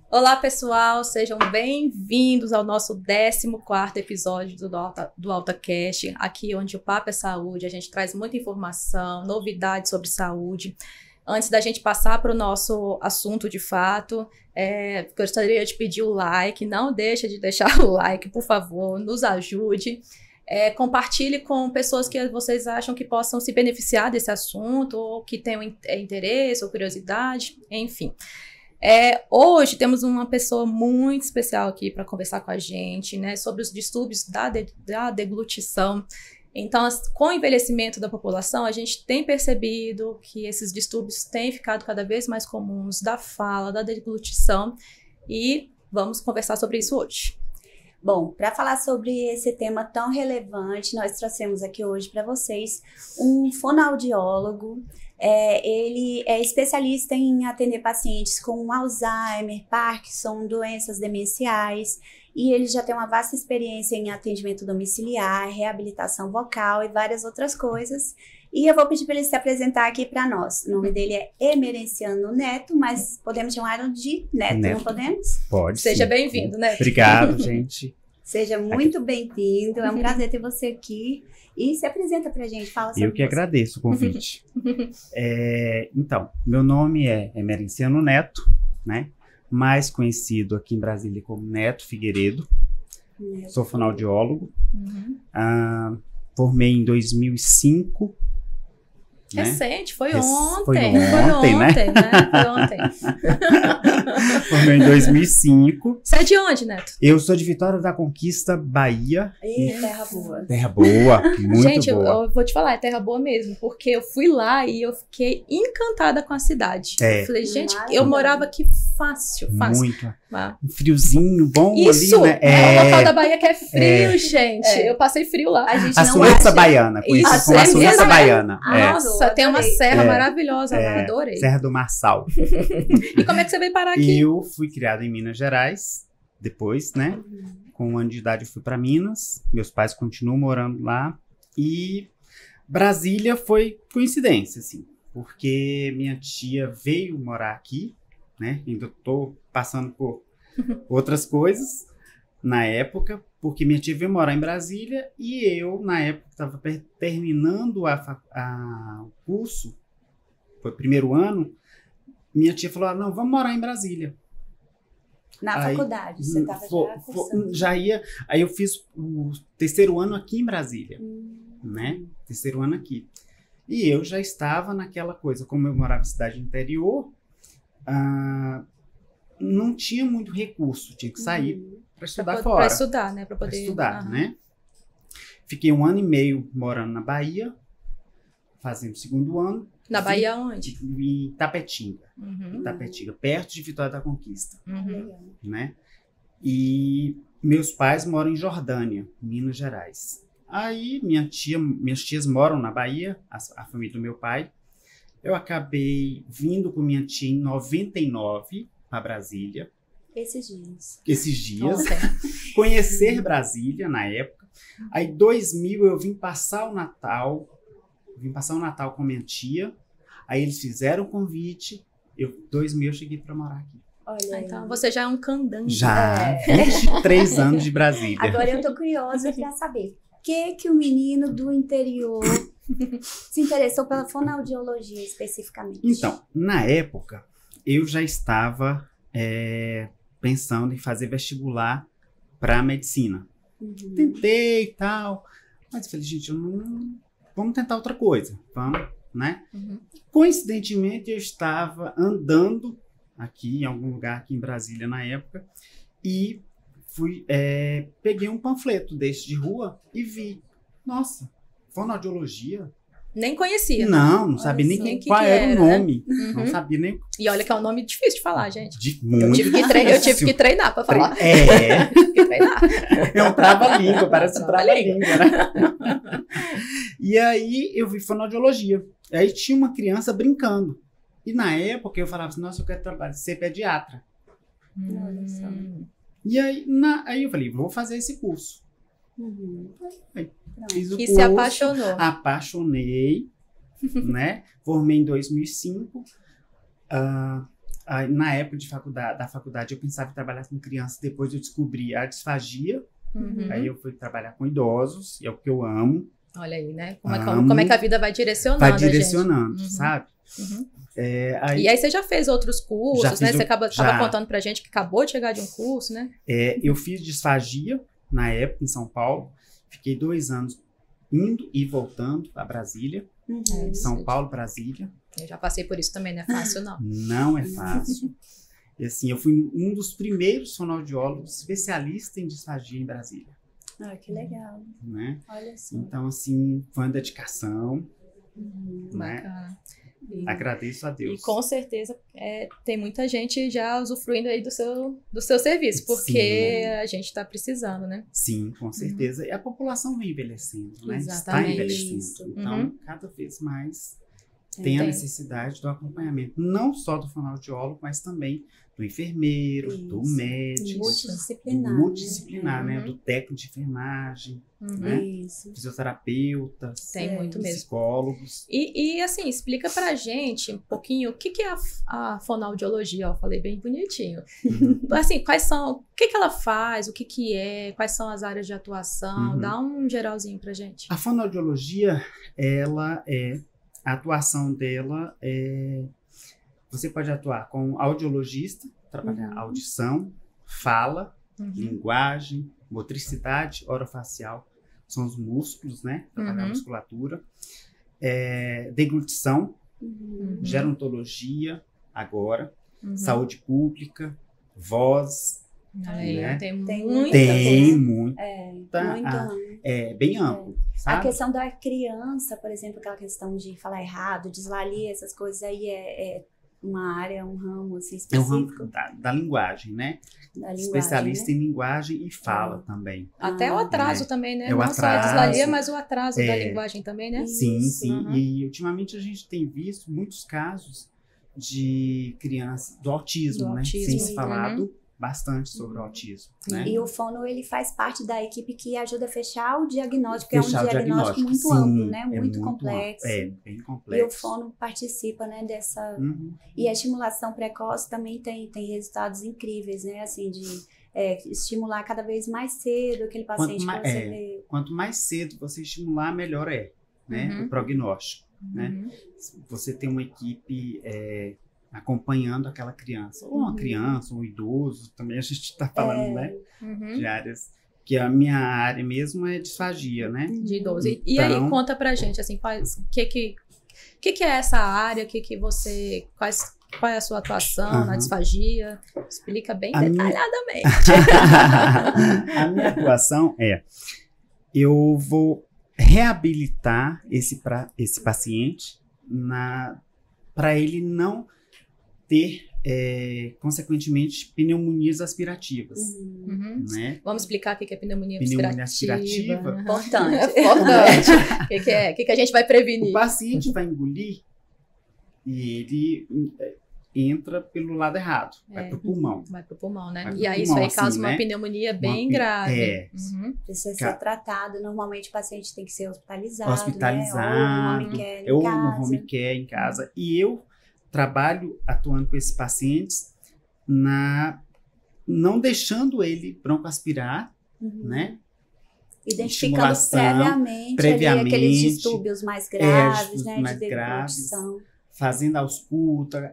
Olá, pessoal, sejam bem-vindos ao nosso 14º episódio do AltaCast, aqui onde o papo é saúde, a gente traz muita informação, novidades sobre saúde. Antes da gente passar para o nosso assunto de fato, gostaria de pedir o like, não deixe de deixar o like, por favor, nos ajude. Compartilhe com pessoas que vocês acham que possam se beneficiar desse assunto, ou que tenham interesse ou curiosidade, enfim. Hoje temos uma pessoa muito especial aqui para conversar com a gente, né, sobre os distúrbios da deglutição. Então, com o envelhecimento da população, a gente tem percebido que esses distúrbios têm ficado cada vez mais comuns, da fala, da deglutição, e vamos conversar sobre isso hoje. Bom, para falar sobre esse tema tão relevante, nós trouxemos aqui hoje para vocês um fonoaudiólogo. Ele é especialista em atender pacientes com Alzheimer, Parkinson, doenças demenciais, e ele já tem uma vasta experiência em atendimento domiciliar, reabilitação vocal e várias outras coisas. E eu vou pedir para ele se apresentar aqui para nós. O nome dele é Emerenciano Neto, mas podemos chamá-lo de Neto, não podemos? Pode. Seja bem-vindo, Neto. Obrigado, gente. Seja muito bem-vindo, é um prazer ter você aqui. E se apresenta pra gente, fala sobre Eu que agradeço o convite. Então, meu nome é Emerenciano Neto, né? Mais conhecido aqui em Brasília como Neto Figueiredo. Sou fonoaudiólogo. Formei em 2005. Recente, foi Foi ontem, né? Foi ontem. Formei em 2005. Você é de onde, Neto? Eu sou de Vitória da Conquista, Bahia. Terra boa. Terra boa, muito gente, boa. Eu vou te falar, é terra boa mesmo, porque eu fui lá e eu fiquei encantada com a cidade. Eu falei, gente, eu morava aqui fácil. Muito. Um friozinho bom isso, ali, né? É o local da Bahia que é frio, gente. Eu passei frio lá. A Suíça Baiana, conhecida como a Suíça Baiana. Nossa, tem uma serra maravilhosa lá, adorei. Serra do Marçal. E como é que você veio parar aqui? Eu fui criado em Minas Gerais, depois, né? Com 1 ano de idade eu fui para Minas, meus pais continuam morando lá. E Brasília foi coincidência, assim, porque minha tia veio morar aqui, né? Ainda tô passando por outras coisas na época, porque minha tia veio morar em Brasília e eu, na época, estava terminando o curso, foi o primeiro ano, minha tia falou, não, vamos morar em Brasília. Na faculdade, você estava já cursando? Já ia, aí eu fiz o 3º ano aqui em Brasília, né? 3º ano aqui. E eu já estava naquela coisa, como eu morava em cidade interior, não tinha muito recurso, tinha que sair para estudar fora. Para estudar, né? Para poder estudar, né? Fiquei 1 ano e meio morando na Bahia, fazendo 2º ano. Na Bahia onde? Em Tapetinga. Tapetinga, perto de Vitória da Conquista. Né? E meus pais moram em Jordânia, Minas Gerais. Aí minhas tias moram na Bahia, a família do meu pai. Eu acabei vindo com minha tia em 99 para Brasília. Esses dias. Conhecer Brasília na época. Aí, 2000, eu vim passar o Natal. Com minha tia. Aí, eles fizeram o convite. 2000, eu cheguei para morar aqui. Olha, então você já é um candango. Já, 23 anos de Brasília. Agora eu tô curiosa para saber. Por que o menino do interior se interessou pela fonoaudiologia especificamente? Então, na época, eu já estava pensando em fazer vestibular para medicina. Tentei e tal, mas eu falei, gente, vamos tentar outra coisa, vamos, né? Coincidentemente, eu estava andando aqui, em algum lugar aqui em Brasília na época, e peguei um panfleto desse de rua e vi, nossa, fonoaudiologia? Nem conhecia. Não sabia nem qual era o nome. Não sabia nem. E olha que é um nome difícil de falar, gente. Eu tive que treinar pra falar. Tive que treinar. É um trava-língua, parece um trava-língua, né? E aí eu vi fonoaudiologia. Aí tinha uma criança brincando. E na época eu falava assim, nossa, eu quero ser pediatra. E aí eu falei, vou fazer esse curso. Aí, fiz o curso, se apaixonou. Apaixonei, né? Formei em 2005. Aí, na época da faculdade, eu pensava em trabalhar com crianças. Depois eu descobri a disfagia. Uhum. Aí eu fui trabalhar com idosos, e é o que eu amo. Olha aí, né? Amo. Como é que a vida vai direcionando Vai a gente. direcionando, Uhum. sabe? Uhum. Aí, E aí você já fez outros cursos, Já né? fiz Você já. tava contando pra gente que acabou de chegar de um curso, né? eu fiz disfagia na época em São Paulo. Fiquei 2 anos indo e voltando a Brasília. Uhum. São Paulo, Brasília. Eu já passei por isso também, não é fácil, não. Não é fácil. E assim, eu fui um dos primeiros fonoaudiólogos especialistas em disfagia em Brasília, Ah, que legal. né? Olha só. Então, assim, foi uma dedicação, né? Bacana. E, Agradeço a Deus. e com certeza tem muita gente já usufruindo aí do seu serviço, porque Sim. a gente está precisando, né? Sim, com certeza. E a população vem envelhecendo, né? Está Exatamente. envelhecendo. Isso. Então, Uhum. cada vez mais tem a Tem. necessidade do acompanhamento, não só do fonoaudiólogo, mas também do enfermeiro, do Isso. médico, Multidisciplinar. do multidisciplinar, né? Uhum. Do técnico de enfermagem, Uhum. né? Isso. Fisioterapeutas, Tem muito mesmo. psicólogos. E assim, explica pra gente um pouquinho o que é a fonoaudiologia, ó, falei bem bonitinho. Assim, o que ela faz, o que é, quais são as áreas de atuação, Uhum. dá um geralzinho pra gente. A fonoaudiologia, a atuação dela você pode atuar com audiologista, trabalhar Uhum. audição, fala, Uhum. linguagem, motricidade, orofacial, são os músculos, né? Trabalhar a Uhum. musculatura. Deglutição, Uhum. gerontologia, agora, Uhum. saúde pública, voz, Olha aí, né? tem Tem muita tem coisa. muito, Muito amplo. bem amplo, A sabe? questão da criança, por exemplo, aquela questão de falar errado, deslalia, essas coisas aí é uma área, um ramo assim, É um específico ramo da linguagem, né? da linguagem, Especialista né? em linguagem e fala também. Até o atraso também, né? É o Não só a atraso. dislalia, mas o atraso da É. linguagem também, né? Sim, Isso, sim. uhum. E ultimamente a gente tem visto muitos casos de crianças do autismo, Do né? autismo, Tem se uhum. falado bastante sobre o autismo, né? E o fono, ele faz parte da equipe que ajuda a fechar o diagnóstico, que Fechar é o um diagnóstico muito sim, amplo, né? é Muito amplo. complexo. É, bem E o complexo. fono participa, né, dessa... Uhum. E a estimulação precoce também tem resultados incríveis, né? Assim, de estimular cada vez mais cedo aquele paciente que você vê. Quanto mais cedo você estimular, melhor né? Uhum. O prognóstico, né? Uhum. Você tem uma equipe acompanhando aquela criança, ou uma Uhum. criança, um idoso, também a gente está falando, né? Uhum. De áreas, que a minha área mesmo é disfagia, né? De idoso. E aí, Então- conta pra gente, assim, o que é essa área, qual é a sua atuação na Aham. disfagia? Explica bem A minha- detalhadamente. A minha atuação eu vou reabilitar esse paciente para ele não ter, consequentemente, pneumonias aspirativas, Uhum. né? Vamos explicar o que é pneumonia Pneumonia aspirativa. aspirativa. Uhum. Importante. É importante. O que é? O que a gente vai O prevenir? paciente vai engolir e ele entra pelo lado errado, vai pro pulmão. Vai pro pulmão, né? Vai pro E aí pulmão, isso aí causa assim, uma né? pneumonia bem Uma grave. é. Uhum. Precisa ser Ca- tratado. Normalmente o paciente tem que ser hospitalizado, Hospitalizado, né? ou Ou no no home care em casa. E eu trabalho atuando com esses pacientes não deixando ele broncoaspirar, né? Identificando Estimulação, previamente ali aqueles distúrbios mais graves, distúrbios né? mais De graves. deglutição. Fazendo ausculta,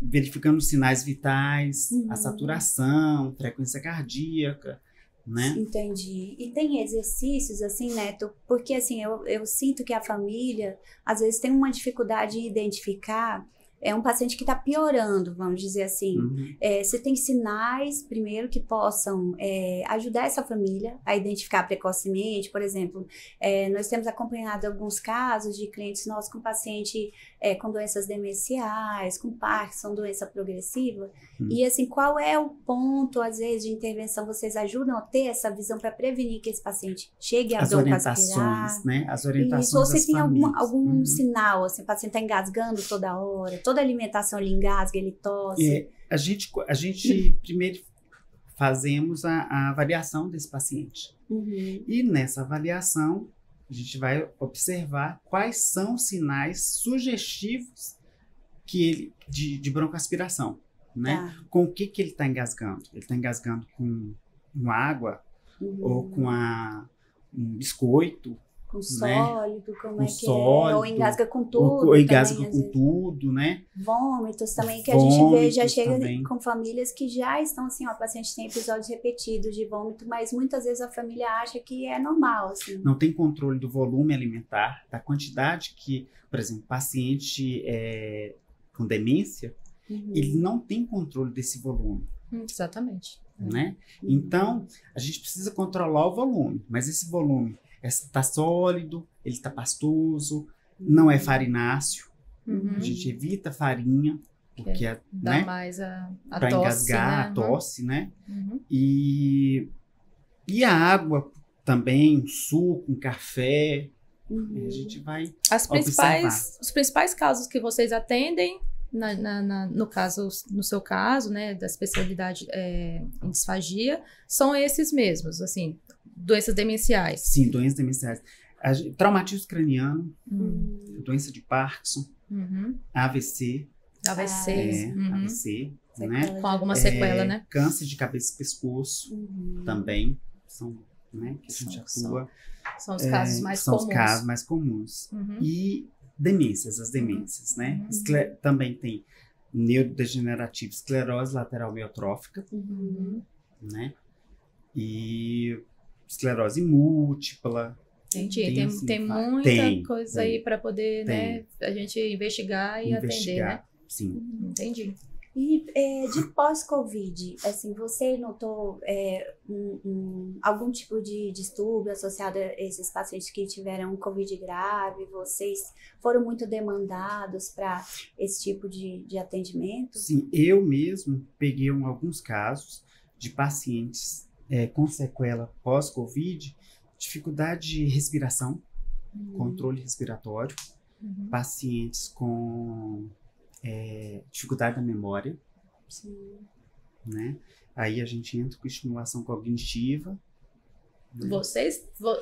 verificando os sinais vitais, Uhum. a saturação, frequência cardíaca, né? Entendi. E tem exercícios, assim, Neto? Porque, assim, eu sinto que a família, às vezes, tem uma dificuldade em identificar um paciente que está piorando, vamos dizer assim. Uhum. Você tem sinais, primeiro, que possam ajudar essa família a identificar precocemente. Por exemplo, nós temos acompanhado alguns casos de clientes nossos com paciente com doenças demenciais, com Parkinson, doença progressiva. E, assim, qual é o ponto, às vezes, de intervenção? Vocês ajudam a ter essa visão para prevenir que esse paciente chegue a As broncoaspirar? orientações, né? As orientações Isso, ou você das tem famílias. algum Uhum. sinal, assim, o paciente está engasgando toda hora, toda alimentação ele engasga, ele tosse. A gente primeiro fazemos a avaliação desse paciente. Uhum. E nessa avaliação, a gente vai observar quais são os sinais sugestivos de broncoaspiração, né? Tá. Com o que ele está engasgando? Ele está engasgando com água ou com um biscoito, Com né? sólido, como Com é que sólido, é? Ou engasga com tudo ou engasga também, às com vezes. tudo, né? Vômitos também, que a gente vê, já Vômitos chega também. com famílias que já estão assim, ó, o paciente tem episódios repetidos de vômito, mas muitas vezes a família acha que é normal, assim. Não tem controle do volume alimentar, da quantidade que, por exemplo, paciente com demência, ele não tem controle desse volume, Exatamente. né? Então, a gente precisa controlar o volume, mas esse volume está sólido, ele está pastoso, não é farináceo, a gente evita farinha, porque Dá né, mais a para tosse, engasgar, né? a tosse, né? Uhum. E a água também, um suco, um café, a gente vai Os principais casos que vocês atendem, no seu caso, né, da especialidade em disfagia, são esses mesmos, assim, doenças demenciais. Sim, doenças demenciais. Traumatismo craniano, doença de Parkinson, AVC, AVC, AVC, né? com alguma sequela, né? Câncer de cabeça e pescoço também são, né, que a gente atua. São os casos mais são comuns. os casos mais comuns. E demências, as demências, né? Também tem neurodegenerativo, esclerose lateral miotrófica, né? E esclerose múltipla. Entendi. assim, Tem muita coisa tem, aí para poder, né, a gente investigar e atender, né? Sim. Entendi. E de pós-Covid, assim, você notou algum tipo de distúrbio associado a esses pacientes que tiveram Covid grave? Vocês foram muito demandados para esse tipo de atendimento? Sim, eu mesmo peguei alguns casos de pacientes com sequela pós-Covid, dificuldade de respiração, controle respiratório, pacientes com dificuldade da memória, né? Aí a gente entra com estimulação cognitiva. Né?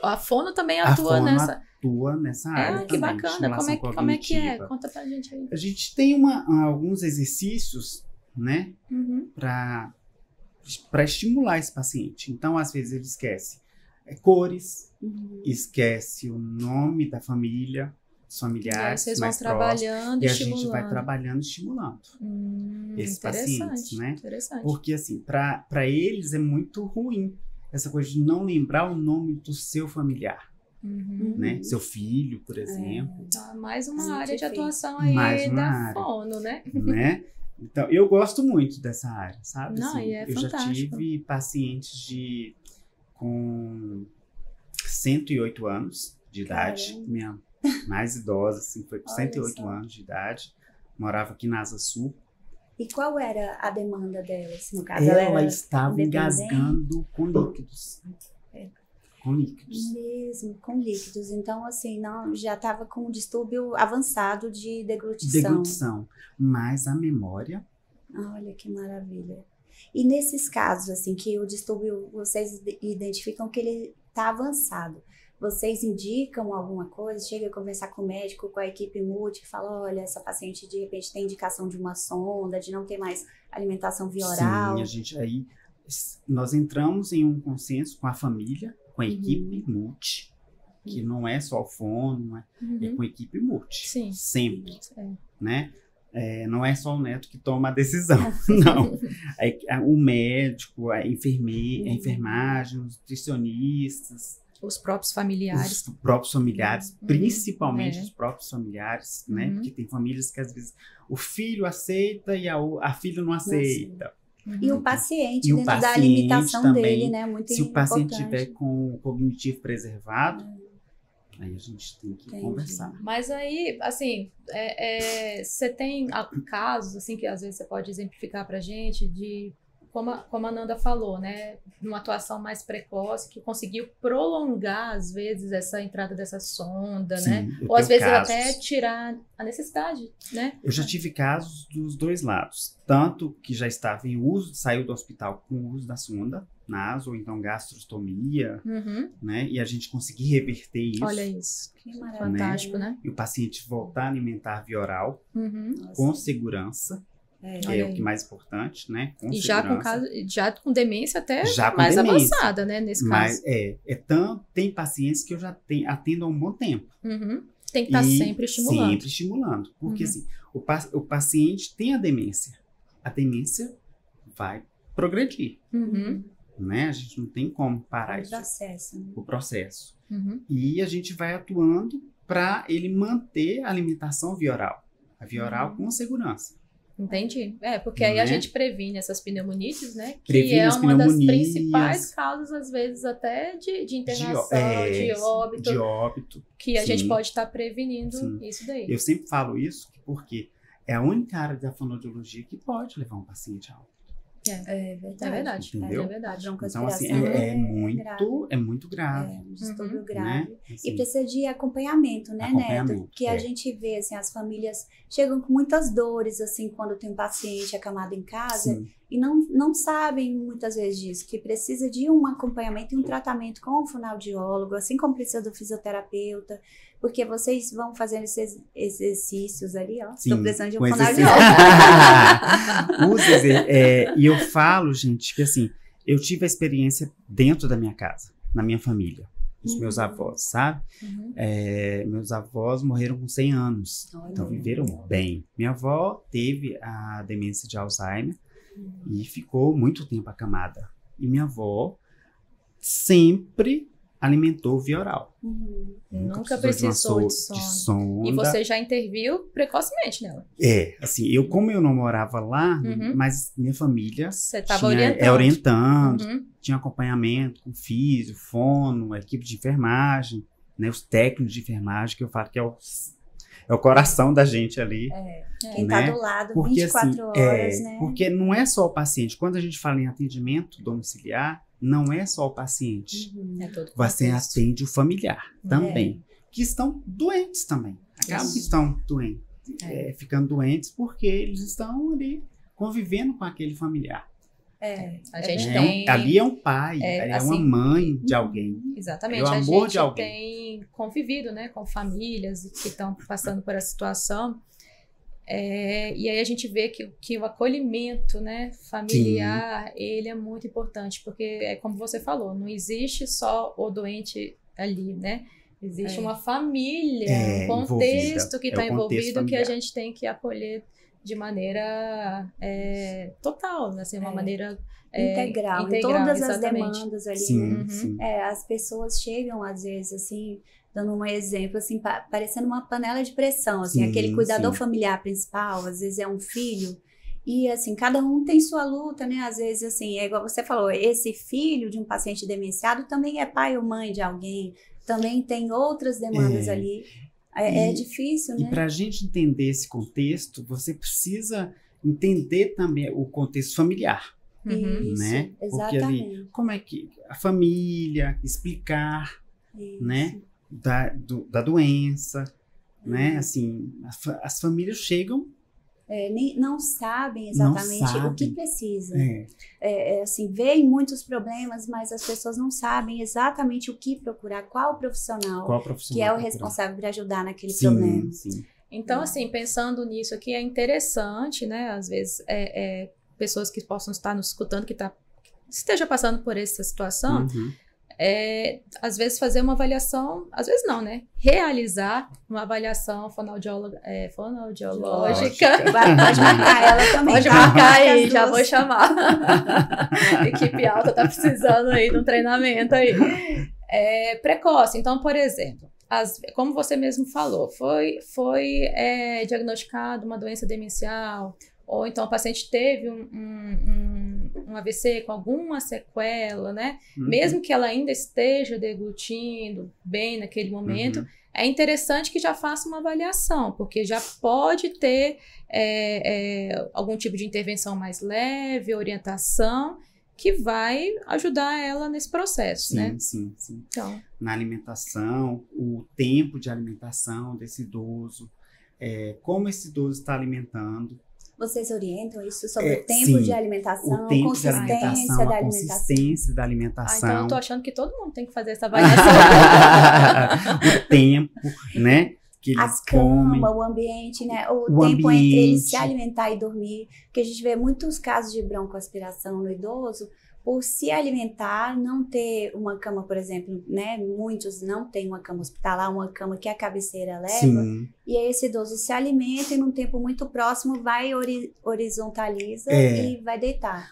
A Fono também atua nessa. Atua nessa área. Que também, bacana. Como é que é? Conta pra gente aí. A gente tem alguns exercícios, né? Para estimular esse paciente. Então, às vezes, ele esquece cores, esquece o nome da família, os familiares, vocês mais vão trabalhando próximos, e estimulando. a gente vai trabalhando e estimulando esses pacientes, né? Interessante. Porque, assim, para eles é muito ruim essa coisa de não lembrar o nome do seu familiar, né? Seu filho, por exemplo. Mais uma área de atuação aí da Fono, né? Então, eu gosto muito dessa área, sabe? Não, assim, é eu fantástico. já tive pacientes com 108 anos de idade. Caramba. Minha mais idosa, assim, foi com Olha 108 só. anos de idade. Morava aqui na Asa Sul. E qual era a demanda delas? No caso, Ela estava independente? engasgando com líquidos. Com líquidos. Mesmo, com líquidos. Então, assim, já estava com um distúrbio avançado de deglutição. Deglutição. Mas a memória... Olha que maravilha. E nesses casos, assim, que o distúrbio, vocês identificam que ele está avançado, vocês indicam alguma coisa? Chega a conversar com o médico, com a equipe multi, que fala, olha, essa paciente de repente tem indicação de uma sonda, de não ter mais alimentação via oral. Sim, nós entramos em um consenso com a família, com a equipe multi, que não é só o fono, é com a equipe multi. Sim. Sempre, né? Não é só o neto que toma a decisão, não. O médico, a enfermagem, os nutricionistas, os próprios familiares. Os próprios familiares, principalmente os próprios familiares, né? Porque tem famílias que às vezes o filho aceita e a filha não aceita. E o paciente, dentro da limitação também, dele, né? Muito se importante. Se o paciente estiver com o cognitivo preservado, aí a gente tem que conversar. Mas aí, assim, você tem casos, assim, que às vezes você pode exemplificar pra gente de... Como a Nanda falou, né, uma atuação mais precoce que conseguiu prolongar, às vezes, essa entrada dessa sonda, Sim, né? Ou às vezes até tirar a necessidade, né? Eu já tive casos dos dois lados. Tanto que já estava em uso, saiu do hospital com o uso da sonda, naso, ou então gastrostomia, Uhum. né? E a gente conseguir reverter isso. Olha isso. Que maravilha. Fantástico, né? E o paciente voltar a alimentar via oral Uhum. com segurança, que Olha é o aí. que mais importante, né? Com E já com, segurança. já com demência até Já com mais demência. avançada, né? Nesse Mas caso. tem pacientes que eu já atendo há um bom tempo. Uhum. Tem que estar E sempre estimulando. Sempre estimulando. Porque Uhum. assim, o paciente tem a demência. A demência vai progredir, Uhum. né? A gente não tem como parar O isso, processo, né? o processo. Uhum. E a gente vai atuando para ele manter a alimentação via oral. A via oral com segurança. Entendi. Porque aí a Né? gente previne essas pneumonites, né? Que Previne é as uma das pneumonias. principais causas, às vezes, até de internação, de óbito, De óbito. que a sim. gente pode estar prevenindo Sim. isso daí. Eu sempre falo isso porque é a única área da fonoaudiologia que pode levar um paciente a óbito. É verdade. É verdade. Entendeu? É verdade. Então, assim, Broncoaspiração é muito grave. um distúrbio Uhum. grave. Né? E Assim, precisa de acompanhamento, né, Acompanhamento, Neto? Que a gente vê, assim, as famílias chegam com muitas dores, assim, quando tem um paciente acamado em casa sim, e não sabem muitas vezes disso, que precisa de um acompanhamento e um tratamento com o fonoaudiólogo, assim como precisa do fisioterapeuta, porque vocês vão fazendo esses exercícios ali, ó. sim, Estou precisando de um com fonoaudiólogo. E eu falo, gente, que assim, eu tive a experiência dentro da minha casa, na minha família, os meus avós, sabe? Uhum. Meus avós morreram com 100 anos, Olha. então viveram bem. Minha avó teve a demência de Alzheimer e ficou muito tempo acamada. E minha avó sempre alimentou via oral. Nunca precisou precisou de sonda. E você já interviu precocemente nela. Assim, como eu não morava lá, Uhum. mas minha família Você estava tinha orientando, Uhum. tinha acompanhamento com físio, fono, a equipe de enfermagem, né, os técnicos de enfermagem, que eu falo que é o coração da gente ali. Quem né? tá do lado Porque 24 assim, horas, né? porque não é só o paciente. Quando a gente fala em atendimento domiciliar, não é só o paciente. É todo Você contexto. atende o familiar também, que estão doentes também. Acabam que estão doentes, ficando doentes porque eles estão ali convivendo com aquele familiar. A gente Né? tem... Ali é um pai, ali é uma assim, mãe de alguém. Exatamente. É o A amor gente de alguém. tem convivido, né, com famílias que estão passando por essa situação. E aí a gente vê que o acolhimento, né, familiar, ele é muito importante, porque é como você falou, não existe só o doente ali, né? Existe uma família, um contexto que está envolvido que a gente tem que acolher de maneira total, né? Assim, uma maneira integral, em todas as exatamente. demandas ali. Sim, né? sim. As pessoas chegam, às vezes, assim, dando um exemplo, assim, parecendo uma panela de pressão, assim, Sim, aquele cuidador sim. familiar principal, às vezes é um filho, e, assim, cada um tem sua luta, né? Às vezes, assim, é igual você falou, esse filho de um paciente demenciado também é pai ou mãe de alguém, também tem outras demandas ali. É difícil, né? E para a gente entender esse contexto, você precisa entender também o contexto familiar. Uhum. Isso, Né? Porque exatamente. ali, como é que a família, explicar, Isso. né, da doença, né? Assim, as famílias chegam, Não sabem exatamente o que sabem. precisa. assim, Veem muitos problemas, mas as pessoas não sabem exatamente o que procurar, qual profissional qual profissional que é o procurar. responsável por ajudar naquele problema. Sim. Então, assim, pensando nisso aqui, é interessante, né? Às vezes, pessoas que possam estar nos escutando, que esteja passando por essa situação, Uhum. Às vezes fazer uma avaliação, às vezes não, né? Realizar uma avaliação fonoaudiológica. Pode marcar ela também. Pode tá? marcar Marca aí, as já duas. vou chamar. Equipe alta tá precisando aí de um treinamento aí. Precoce. Então, por exemplo, como você mesmo falou, foi diagnosticado uma doença demencial, ou então o paciente teve um AVC com alguma sequela, né? Uhum. Mesmo que ela ainda esteja deglutindo bem naquele momento, Uhum. é interessante que já faça uma avaliação, porque já pode ter algum tipo de intervenção mais leve, orientação, que vai ajudar ela nesse processo, né? Sim. Então, Na alimentação, o tempo de alimentação desse idoso, como esse idoso está alimentando, Vocês orientam isso sobre o tempo sim, de alimentação, o tempo consistência da alimentação, da a alimentação? consistência da Ah, alimentação. então eu tô achando que todo mundo tem que fazer essa avaliação. O tempo, né? Que eles A cama, comem. o ambiente, né? O O tempo entre ele ambiente. se alimentar e dormir. Porque a gente vê muitos casos de broncoaspiração no idoso por se alimentar, não ter uma cama, por exemplo, né? Muitos não têm uma cama hospitalar, uma cama que a cabeceira leva. Sim, E aí esse idoso se alimenta e num tempo muito próximo vai horizontaliza É. e vai deitar.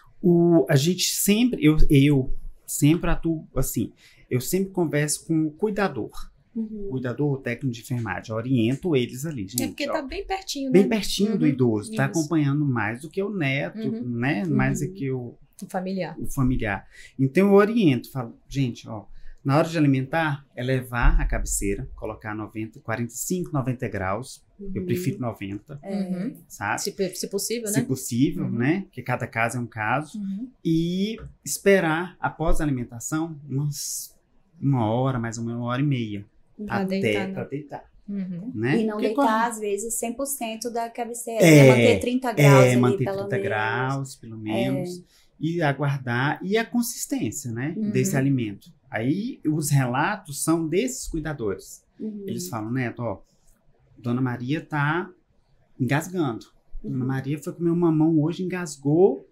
a gente sempre, eu sempre atuo assim, eu sempre converso com o cuidador, Uhum. o técnico de enfermagem, oriento eles ali, gente, É porque ó, tá bem pertinho, bem né? pertinho do Uhum, idoso, tá isso. acompanhando mais do que o neto, Uhum, né, mais do uhum. que o Familiar. familiar. Então eu oriento, falo, gente, ó, na hora de alimentar, é levar a cabeceira, colocar 45, 90 graus, eu Uhum. prefiro 90, Uhum. sabe? Se possível, Se né? possível, Uhum. né? Porque cada caso é um caso. Uhum. E esperar, após a alimentação, uma hora, mais ou menos 1h30, Pra até deitar, né? pra deitar, Uhum. né? E não Porque deitar, às vezes, 100% da cabeceira. É, né? Manter 30 graus ali, manter pelo 30 menos. graus, pelo menos, e aguardar, e a consistência, né, Uhum. desse alimento. Aí, os relatos são desses cuidadores. Uhum. Eles falam, Neto, ó, Dona Maria tá engasgando. Dona Maria foi comer um mamão hoje, engasgou.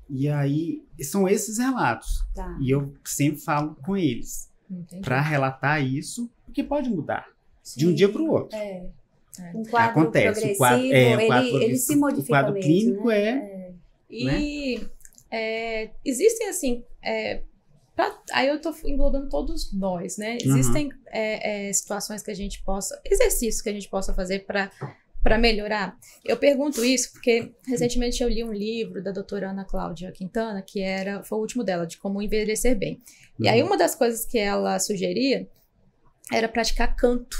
E aí, são esses relatos. Tá. E eu sempre falo com eles Entendi. para relatar isso, porque pode mudar de um Sim. dia para o outro. É. É. Um quadro Acontece. progressivo, O quadro, o quadro ele se progressivo, modifica o quadro mesmo, clínico né? E existem, assim, aí eu tô englobando todos nós, né? Existem situações que a gente possa, exercícios que a gente possa fazer para melhorar. Eu pergunto isso porque recentemente eu li um livro da doutora Ana Cláudia Quintana, que foi o último dela, de como envelhecer bem. E aí uma das coisas que ela sugeria era praticar canto,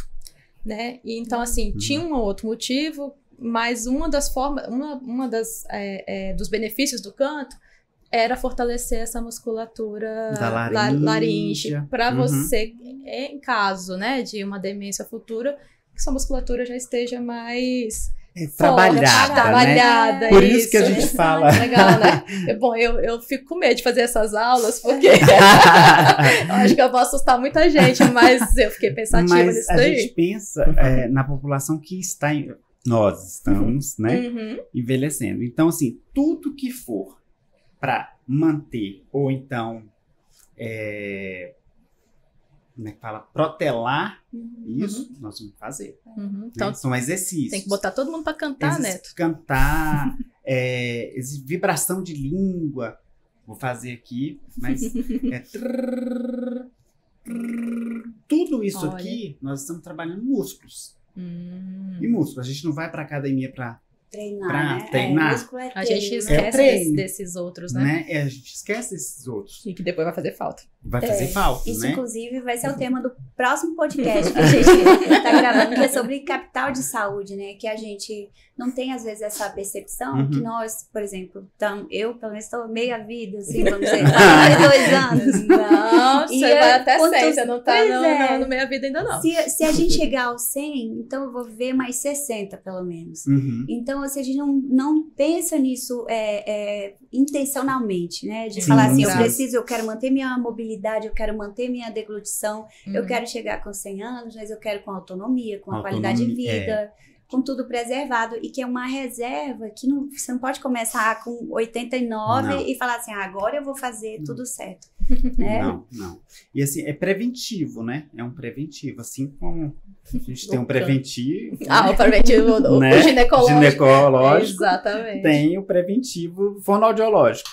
né? E então, assim, tinha um outro motivo, mas uma das formas, dos benefícios do canto era fortalecer essa musculatura Da laringe, para Uhum. você, em caso, né, de uma demência futura, que sua musculatura já esteja mais trabalhada, Por isso que a isso. gente fala. Legal, né? Bom, eu fico com medo de fazer essas aulas, porque eu acho que eu vou assustar muita gente, mas eu fiquei pensativa Mas nisso a daí. gente pensa na população que nós estamos, né, Uhum. envelhecendo. Então, assim, tudo que for para manter, ou então, como é que fala? Protelar isso, nós vamos fazer. Uhum. Né? Então, São exercícios. tem que botar todo mundo para cantar, Neto. Cantar, vibração de língua. Vou fazer aqui, mas tudo isso Olha. aqui, nós estamos trabalhando músculos. Hum. E músculos, a gente não vai para academia para Treinar, Pra né? treinar. Músculo é A treino, gente né? esquece treino. desses outros, né? né? A gente esquece esses outros. E que depois vai fazer falta. Vai fazer falta, Isso, né? inclusive, vai ser o tema do próximo podcast que a gente tá gravando, que é sobre capital de saúde, né? Que a gente não tem, às vezes, essa percepção Uhum. que nós, por exemplo, eu, pelo menos, estou meia vida, assim, vamos dizer, 42 anos. Não, E você vai até quantos- 100, você não tá Pois é. no meia vida ainda não. Se a gente chegar aos 100, então eu vou ver mais 60, pelo menos. Uhum. Então, assim, a gente não pensa nisso intencionalmente, né? De Sim, falar assim, sim. eu quero manter minha mobilidade, eu quero manter minha deglutição, eu Uhum. quero chegar com 100 anos, mas eu quero com autonomia, com a qualidade de Autonomia, vida, com tudo preservado. E que é uma reserva que você não pode começar com 89 Não. e falar assim, agora eu vou fazer tudo certo. Né? Não. E assim, é preventivo, né? É um preventivo. Assim como a gente tem um Opa. preventivo. O preventivo, o Né? ginecológico. Ginecológico. Exatamente. Tem o preventivo fonoaudiológico.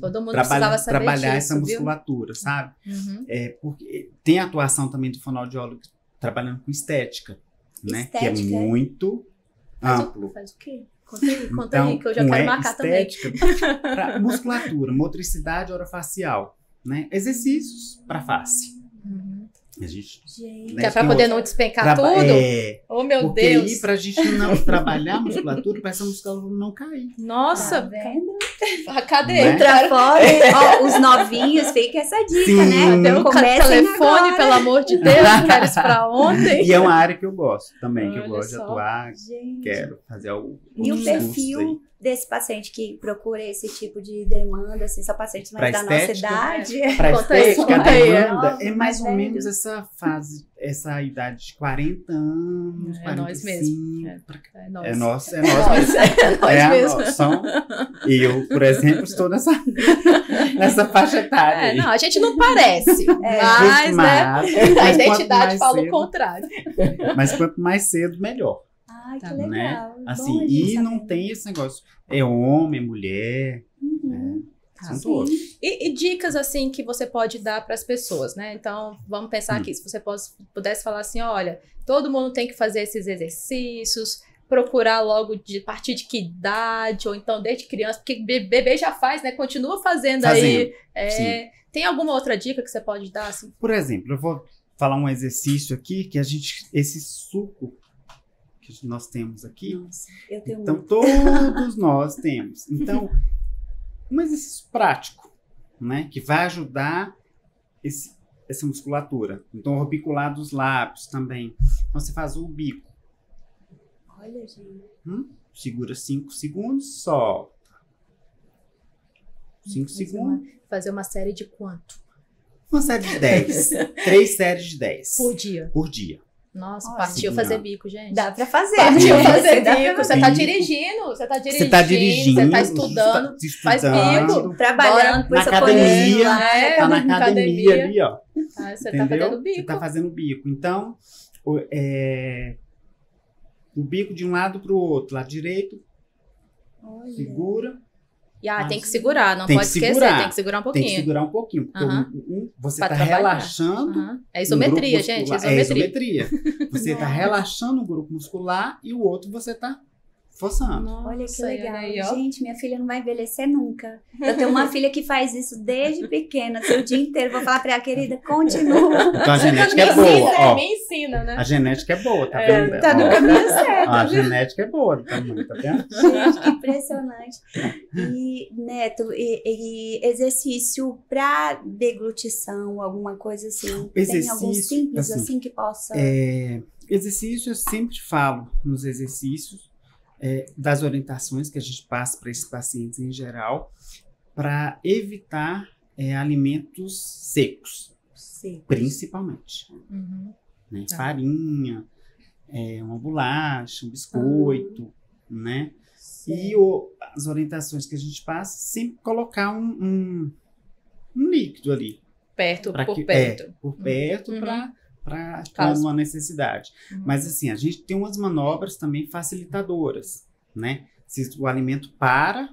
Todo mundo precisava saber Trabalhar disso, essa viu? musculatura, sabe? Uhum. Porque tem a atuação também do fonoaudiólogo trabalhando com estética, né? Que é Estética, é? muito amplo. Faz o quê? Conta aí, que eu já com quero marcar também. estética para musculatura, motricidade orofacial, né? Exercícios para face. Uhum. A gente, Gente, né, Que é pra tem poder outro- não despencar tudo? Oh, meu porque Deus. aí, pra gente não trabalhar a musculatura, pra essa musculatura não cair. tá Nossa, vendo? cadê? Né? Entra fora. Ó, os novinhos, fica essa dica, Sim. né? Deu o Comecem telefone, agora. pelo amor de Deus, quero isso pra ontem. E é uma área que eu gosto também, que eu Olha gosto de só. atuar, Gente. quero fazer algo. E o outros cursos perfil aí. desse paciente que procura esse tipo de demanda, assim, são pacientes mais Pra da nossa estética? idade? Pra Conta aí, estética, conta aí, demanda Novos, é mais mais ou velhos. menos essa fase, essa idade de 40 anos, É nós 45. mesmo. pra- É nós. É nós, É nós, é nós a mesmo. noção. E eu, por exemplo, estou nessa faixa etária. aí. Não, a gente não parece, mas, né, a mas quanto identidade mais fala o cedo- contrário. Mas quanto mais cedo, melhor. Ai, que Tá, legal. Né? Bom Assim, a gente e não saber. tem esse negócio. É homem, é mulher, Uhum. são Sim. todos. E dicas, assim, que você pode dar para as pessoas, né? Então, vamos pensar aqui, se você pudesse falar assim, olha, todo mundo tem que fazer esses exercícios, procurar logo de partir de que idade, ou então desde criança, porque bebê já faz, né? Continua fazendo aí. sim. Tem alguma outra dica que você pode dar, assim? Por exemplo, eu vou falar um exercício aqui, que esse suco que nós temos aqui, Nossa, eu tenho então muito. todos nós temos. Então, um exercício prático, né, que vai ajudar essa musculatura. Então, orbicular dos lábios também. Então, você faz o bico, Olha, gente. segura 5 segundos, solta. 5 segundos. Fazer uma série de quanto? Uma série de 10. 3 séries de 10 Por dia. por dia. Nossa, Olha, partiu sim, fazer não. bico, gente. Dá pra fazer. Partiu Sim. fazer Dá pra bico. Você fazer. tá Bico. dirigindo, você tá dirigindo, Você tá dirigindo, você tá estudando, faz bico. Trabalhando por na essa academia, É, tá na na academia academia. ali, ó. Você Entendeu? tá fazendo bico. Você tá fazendo bico. Então, o bico de um lado pro outro, lado direito, segura, E tem que segurar, não Tem pode que esquecer, segurar. tem que segurar um tem que pouquinho. segurar um pouquinho, porque Aham. você Pra tá trabalhar. relaxando. Aham. É um isometria, grupo gente, muscular. isometria. É isometria. Você tá Nossa. relaxando o grupo muscular e o outro você tá forçando. Olha que Nossa, legal. aí, ó. Gente, minha filha não vai envelhecer nunca. Eu tenho uma filha que faz isso desde pequena, assim, o dia inteiro. Vou falar pra ela, querida, continua. Então a genética é Me boa, ensina, ó. me ensina, né? A genética é boa, tá vendo? Tá no Ó, caminho certo. a genética é boa do tamanho, tá vendo? Gente, que impressionante. E, Neto, e exercício pra deglutição, alguma coisa assim? Tem algum Exercício, simples assim, assim que possa... Exercício, eu sempre falo nos exercícios, das orientações que a gente passa para esses pacientes em geral, para evitar alimentos secos, Secos. principalmente. Uhum. Né? Tá. Farinha, uma bolacha, um biscoito, né? E Certo. as orientações que a gente passa, sempre colocar um líquido ali. Perto, pra por que- perto. por perto, Uhum. para Caso. uma necessidade. Uhum. Mas assim, a gente tem umas manobras também facilitadoras, né? Se o alimento para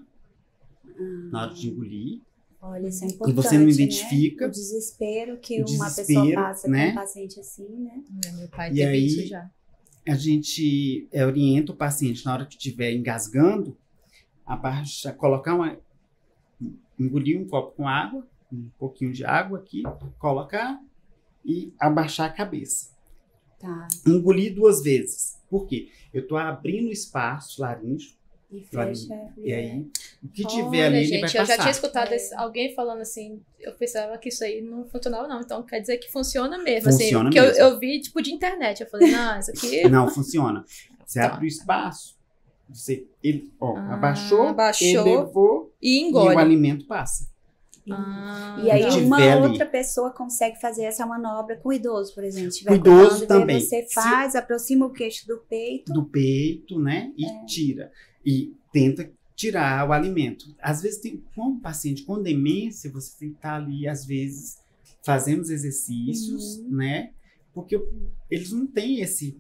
na hora de engolir, Olha, isso é importante, você não né? identifica O desespero que o uma pessoa desespero, passa né? com um paciente assim, né? Meu pai E teve aí- isso já. a gente orienta o paciente na hora que estiver engasgando, engolir um copo com água, um pouquinho de água aqui, colocar e abaixar a cabeça. Tá. Engolir 2 vezes. Por quê? Eu estou abrindo espaço laríngeo, E fecha. e aí o que tiver Olha, ali, ele gente, vai eu já passar. tinha escutado alguém falando assim, eu pensava que isso aí não funcionava não, então quer dizer que funciona mesmo, Funciona assim, porque mesmo. eu vi, tipo, de internet, eu falei, não, isso aqui... Não, funciona. Você Tá. abre o espaço, ele abaixou, abaixou elevou E e engole. o alimento passa. Ah, E aí tá. tiver uma ali. outra pessoa consegue fazer essa manobra com o idoso, por exemplo. Estiver O idoso comendo, também. daí você faz, aproxima o queixo do peito. Do peito, né? E tira. E tenta tirar o alimento. Às vezes, com um paciente com demência, você tem que estar ali, às vezes, fazendo os exercícios, né? Porque eles não têm esse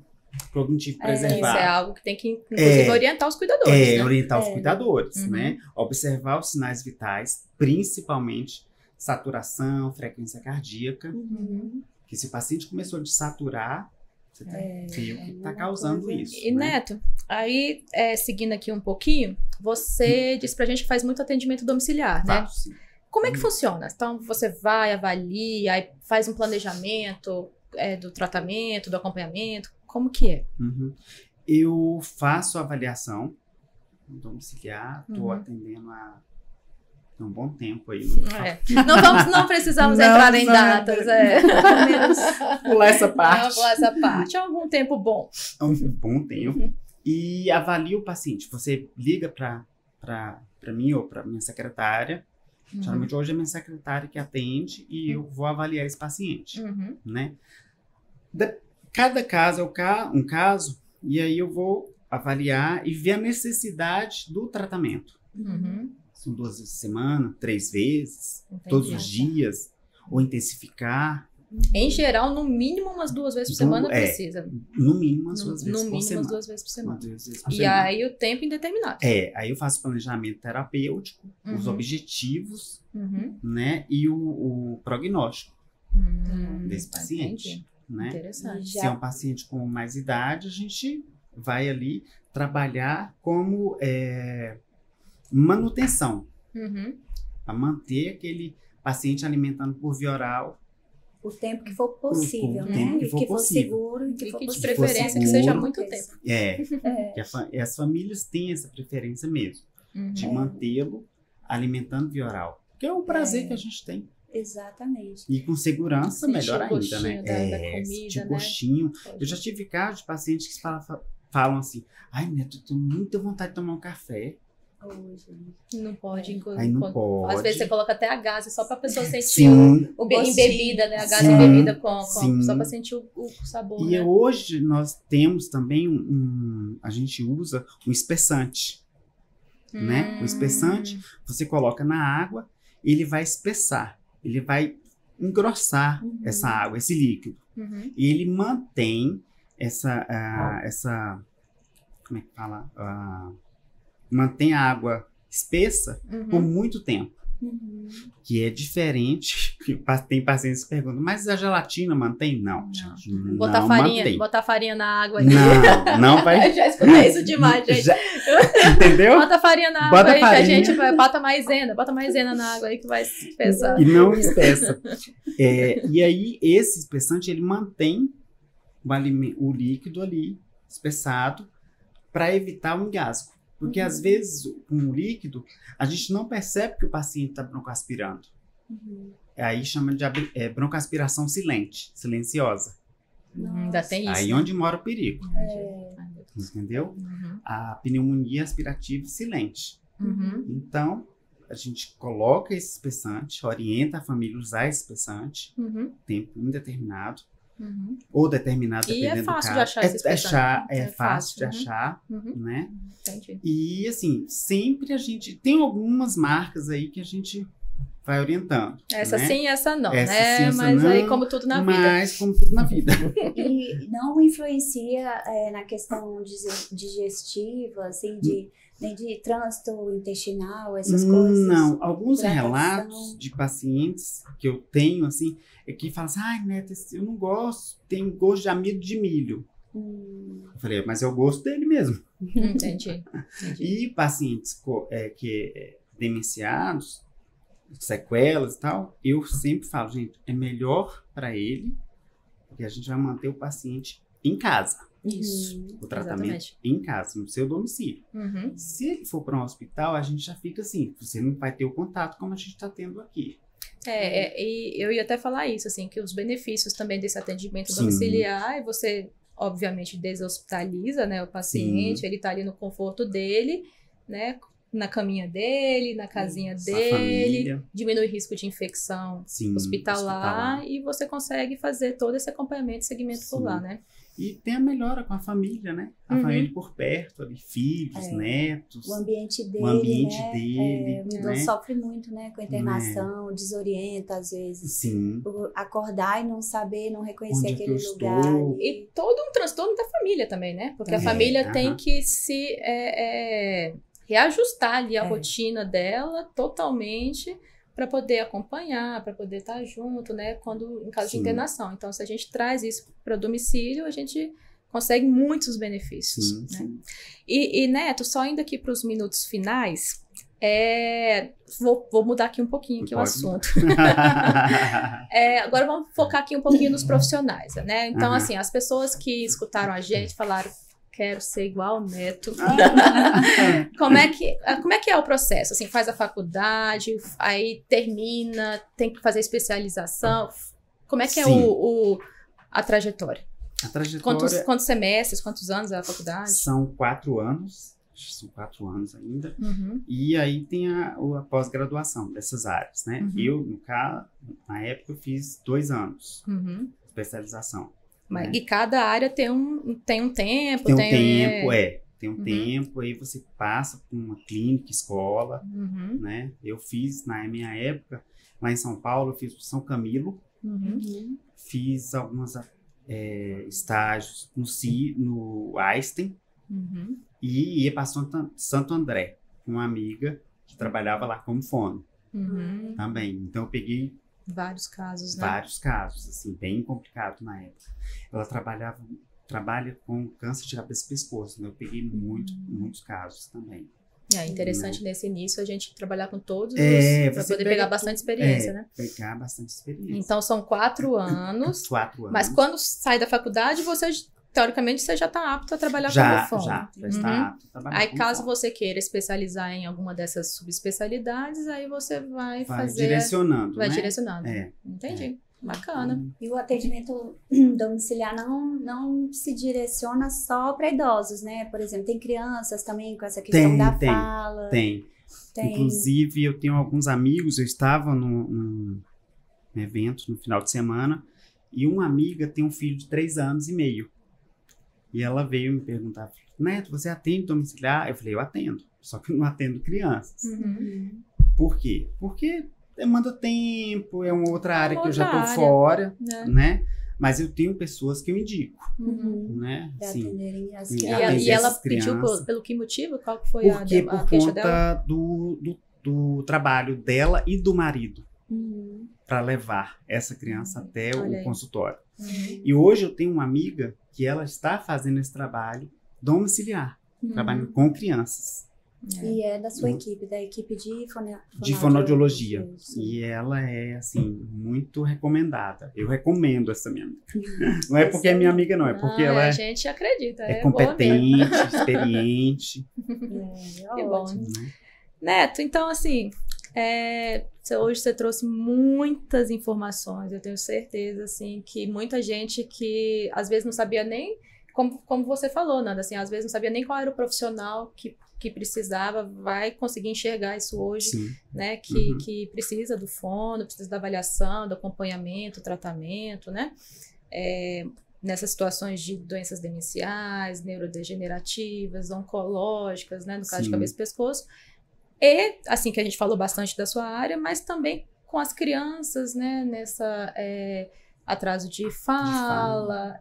cognitivo Isso é preservado. algo que tem que, inclusive, orientar os cuidadores, né? Orientar os É. cuidadores, Uhum. né? Observar os sinais vitais, principalmente saturação, frequência cardíaca. Uhum. Que se o paciente começou a desaturar, você tem que ver o que está uma causando coisa- isso. E, né? Neto, aí, seguindo aqui um pouquinho, você disse pra gente que faz muito atendimento domiciliar, né? Faço, sim. Como é que funciona? Então, você vai, avalia, aí faz um planejamento, do tratamento, do acompanhamento? Como que é? Uhum. Eu faço avaliação domiciliar, estou atendendo há um bom tempo aí. Não precisamos entrar em datas. Pular essa parte. Vamos pular essa parte. É algum tempo bom. É um bom tempo. E avalia o paciente. Você liga para mim ou para minha secretária. Geralmente hoje é minha secretária que atende e eu vou avaliar esse paciente. Né? Cada caso é um caso e aí eu vou avaliar e ver a necessidade do tratamento. São 2 vezes por semana, 3 vezes, todos os dias, ou intensificar. Em geral, no mínimo umas 2 vezes por semana precisa. No mínimo umas 2 vezes por semana. No mínimo umas 2 vezes por semana. E aí o tempo indeterminado. Aí eu faço planejamento terapêutico, os objetivos, né, e o prognóstico desse paciente. Né? Interessante. Se é um paciente com mais idade, a gente vai ali trabalhar como manutenção, para manter aquele paciente alimentando por via oral o tempo que for possível, né? Tempo que for possível. Seguro e que for de possível. preferência que seja muito tempo. Que as famílias têm essa preferência mesmo, de mantê-lo alimentando via oral, que é um prazer que a gente tem. Exatamente. E com segurança, melhor ainda, né? Da comida, gostinho. Eu já tive casos de pacientes que falam assim, ai, Neto, eu tenho muita vontade de tomar um café. Não pode, Aí não pode. Às vezes você coloca até a gase só para a pessoa sentir Sim. em bebida, né? A gase em bebida só para sentir o sabor. E né? hoje nós temos também a gente usa um espessante, né? O espessante você coloca na água, ele vai espessar, ele vai engrossar essa água, esse líquido. E ele mantém essa como é que fala? Mantém a água espessa por muito tempo. Que é diferente. Tem pacientes que perguntam, mas a gelatina mantém? Não, gente. Botar farinha na água. Não vai. Eu já escutei isso demais, gente. Entendeu? Bota farinha na água aí, que a gente bota maisena na água aí que vai espessar. E não espessa. E aí, esse espessante, ele mantém o líquido ali, espessado, para evitar o engasgo. Porque, às vezes, com o líquido, a gente não percebe que o paciente está broncoaspirando. Aí chama de broncoaspiração silenciosa. Ainda tem isso. Aí onde mora o perigo. Entendeu? A pneumonia aspirativa silente. Então, a gente coloca esse espessante, orienta a família a usar esse espessante, tempo indeterminado. Ou determinado, dependendo do caso. E é fácil de achar esse espessante. É fácil de achar, né? Entendi. E, assim, sempre a gente... Tem algumas marcas aí que a gente vai orientando. Essa né? sim, essa não, essa né? Sim, essa mas não, aí, como tudo na vida. Mas como tudo na vida. E não influencia na questão digestiva, assim, nem de trânsito intestinal, essas coisas? Não, alguns relatos de pacientes que eu tenho, assim, é que falam assim, ai, Neto, eu não gosto, tem gosto de amido de milho. Eu falei, mas é o gosto dele mesmo. Entendi. E pacientes demenciados, sequelas e tal, eu sempre falo, gente, é melhor para ele, porque a gente vai manter o paciente em casa. Isso. O tratamento em casa, no seu domicílio. Se ele for para um hospital, a gente já fica assim, você não vai ter o contato como a gente está tendo aqui. E eu ia até falar isso, assim, que os benefícios também desse atendimento domiciliar, e você, obviamente, deshospitaliza, né, o paciente, ele tá ali no conforto dele, né, na caminha dele, na casinha dele, diminui o risco de infecção hospitalar, e você consegue fazer todo esse acompanhamento e segmento por lá, né? E tem a melhora com a família, né? A família por perto, ali, filhos, netos. O ambiente dele, dele. O idoso sofre muito, né? Com a internação, desorienta às vezes. Sim. Acordar e não saber, não reconhecer onde aquele lugar. E todo um transtorno da família também, né? Porque a família tem que se reajustar ali a rotina dela totalmente para poder acompanhar, para poder estar junto, né, em caso de internação. Então, se a gente traz isso para o domicílio, a gente consegue muitos benefícios. Né? E, Neto, só indo aqui para os minutos finais, Vou mudar aqui um pouquinho aqui o Pode. assunto. Agora vamos focar aqui um pouquinho nos profissionais, né? Então, assim, as pessoas que escutaram a gente falaram, quero ser igual ao Neto. Como é que é o processo? Assim, faz a faculdade, aí termina, tem que fazer especialização. Como é que é a trajetória? A trajetória Quantos semestres, quantos anos é a faculdade? são 4 anos. São 4 anos ainda. Uhum. E aí tem a pós-graduação dessas áreas, né? Uhum. Eu, no caso, na época, eu fiz 2 anos Uhum. de especialização. Mas, né? e cada área tem um tempo. Tem um Uhum. tempo, aí você passa por uma clínica, escola, Uhum. né? Eu fiz, na minha época, lá em São Paulo, eu fiz o São Camilo, Uhum. fiz alguns estágios no Einstein, Uhum. e ia para Santo André, com uma amiga que trabalhava lá como fono Uhum. também. Então eu peguei Vários casos, né? vários casos, assim, bem complicado na época. Ela trabalha com câncer de cabeça e pescoço, né? Eu peguei muitos casos também. É interessante nesse início a gente trabalhar com todos para você poder pegar bastante experiência, né? Pegar bastante experiência. Então são 4 anos. 4 anos. Mas quando sai da faculdade, teoricamente, você já está apto a trabalhar já como fono. já está apto a trabalhar Aí, como caso fono. você queira especializar em alguma dessas subespecialidades, aí você vai fazer... direcionando, Vai né? direcionando. É. Entendi. Bacana. E o atendimento domiciliar não se direciona só para idosos, né? Por exemplo, tem crianças também com essa questão da fala. Tem. Inclusive, eu tenho alguns amigos, eu estava num evento no final de semana, e uma amiga tem um filho de 3 anos e meio. E ela veio me perguntar, Neto, você atende domiciliar? Eu falei, eu atendo, só que eu não atendo crianças. Uhum. Por quê? Porque demanda tempo, é uma outra área que eu já outra estou fora, né? né? Mas eu tenho pessoas que eu indico, Uhum. né? Para Sim. atenderem as E crianças. E ela essas pediu crianças. pelo que motivo? Qual que foi Porque a por queixa dela? conta do trabalho dela e do marido Uhum. para levar essa criança até Olha o aí. consultório. Uhum. E hoje eu tenho uma amiga que ela está fazendo esse trabalho domiciliar, trabalhando com crianças, E é da sua Uhum. equipe, da equipe de de fonoaudiologia. Isso. E ela é, assim, muito recomendada. Eu recomendo essa minha amiga. Não é porque é minha amiga, não. É porque ela A gente acredita. é boa mesmo. competente, experiente. É Que bom. ótimo. Né? Neto, então assim, hoje você trouxe muitas informações. Eu tenho certeza assim que muita gente que às vezes não sabia nem como você falou, Nanda, assim, às vezes não sabia nem qual era o profissional que precisava, vai conseguir enxergar isso hoje, Sim. né? Uhum. Que precisa do fono, precisa da avaliação, do acompanhamento, tratamento, né? Nessas situações de doenças demenciais, neurodegenerativas, oncológicas, né? No caso de Sim. cabeça e pescoço. E, assim, que a gente falou bastante da sua área, mas também com as crianças, né? Nessa atraso de fala,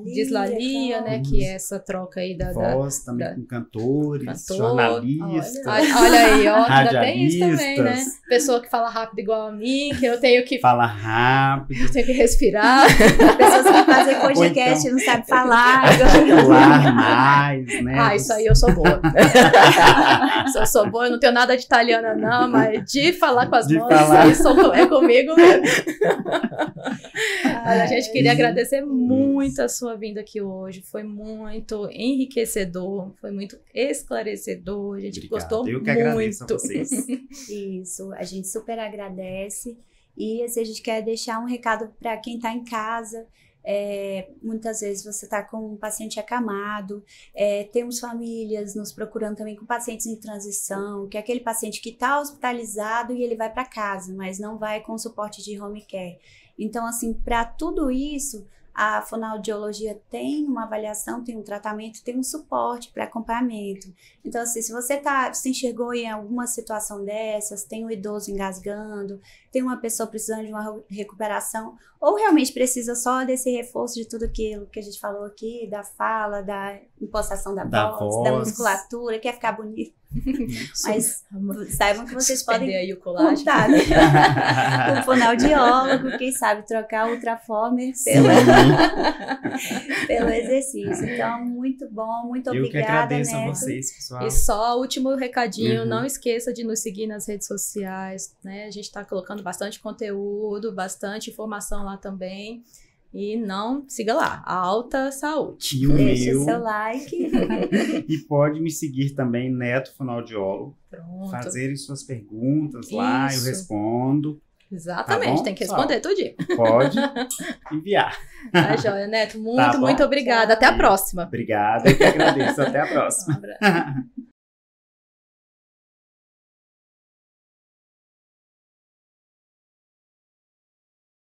dislalia, né? troca. Que é essa troca aí da Voz também com cantores, cantor. jornalistas. Olha aí, ó, ainda tem isso também, né? Radialistas. Pessoa que fala rápido igual a mim, que eu tenho que, Fala rápido, eu tenho que respirar. Pessoas que fazem podcast então- não sabem falar. falar mais, né? Ah, isso aí eu sou boa. Se eu sou boa, eu não tenho nada de italiana, não, mas de falar com as De mãos, falar. isso é comigo mesmo. Olha, a gente queria agradecer muito a sua vinda aqui hoje. Foi muito enriquecedor, foi muito esclarecedor. A gente Obrigado. gostou Eu muito. que agradeço a vocês. Isso, a gente super agradece. E assim, a gente quer deixar um recado para quem está em casa. Muitas vezes você está com um paciente acamado, temos famílias nos procurando também com pacientes em transição, que é aquele paciente que está hospitalizado e ele vai para casa, mas não vai com suporte de home care. Então, assim, para tudo isso, a fonoaudiologia tem uma avaliação, tem um tratamento, tem um suporte para acompanhamento. Então, assim, se você se enxergou em alguma situação dessas, tem um idoso engasgando, tem uma pessoa precisando de uma recuperação, ou realmente precisa só desse reforço de tudo aquilo que a gente falou aqui, da fala, da impostação da voz, da musculatura, quer ficar bonito, Mas saibam que vocês Suspender podem aí o colágeno. contar, né? O fonoaudiólogo, quem sabe trocar o Ultraformer pelo exercício. Então, muito bom, muito Eu que obrigada, agradeço a Neto. vocês, pessoal. E só último recadinho, Uhum. não esqueça de nos seguir nas redes sociais, né? A gente está colocando bastante conteúdo, bastante informação lá também. E não, siga lá, Alta Saúde. E o Deixa meu, seu like. e pode me seguir também, Neto Fonoaudiólogo. Pronto. Fazerem suas perguntas lá, eu Isso. respondo. Exatamente, Tá bom, tem que pessoal? responder tudinho. Pode enviar. Tá, joia, Neto? Muito, Tá bom. muito obrigada. Até a próxima. Obrigado, eu que agradeço. Até a próxima. Um abraço.